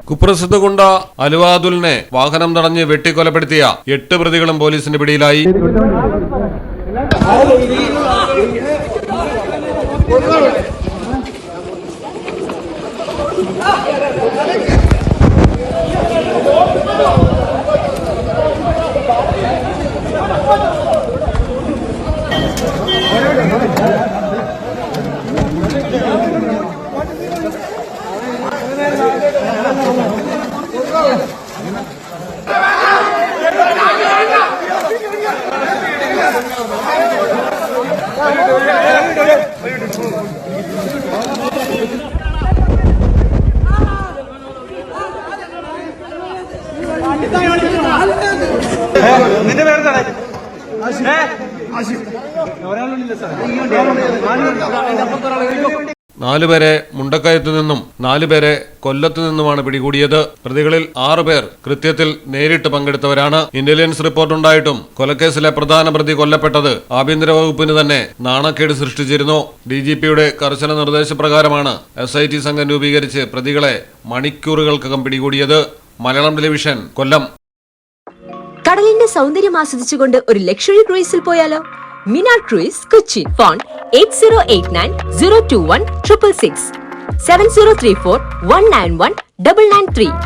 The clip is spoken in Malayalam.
കുപ്രസിദ്ധ ഗുണ്ട അലുവാദുലിനെ വാഹനം തടഞ്ഞ് വെട്ടിക്കൊലപ്പെടുത്തിയ 8 പ്രതികളും പോലീസിന്റെ പിടിയിലായി. നിന്റെ പേരെന്താണ്? 4 പേരെ മുണ്ടക്കയത്തു നിന്നും 4 പേരെ കൊല്ലത്തു നിന്നുമാണ് പിടികൂടിയത്. പ്രതികളിൽ 6 പേർ കൃത്യത്തിൽ നേരിട്ട് പങ്കെടുത്തവരാണ്. ഇന്റലിജൻസ് റിപ്പോർട്ടുണ്ടായിട്ടും കൊലക്കേസിലെ പ്രധാന പ്രതി കൊല്ലപ്പെട്ടത് ആഭ്യന്തര വകുപ്പിന് തന്നെ നാണക്കേട് സൃഷ്ടിച്ചിരുന്നു. DGPയുടെ കർശന നിർദ്ദേശപ്രകാരമാണ് SIT സംഘം രൂപീകരിച്ച് പ്രതികളെ മണിക്കൂറുകൾക്കകം പിടികൂടിയത്. മലയാളം ടെലിവിഷൻ, കൊല്ലം. കടലിന്റെ സൗന്ദര്യം ആസ്വദിച്ചുകൊണ്ട് ഒരു ലക്ഷറി ക്രൂയിസിൽ പോയാലോ? മിനാർ ക്രൂയിസ്, കൊച്ചി. ഫോൺ 8089 021 666 7034 191 993.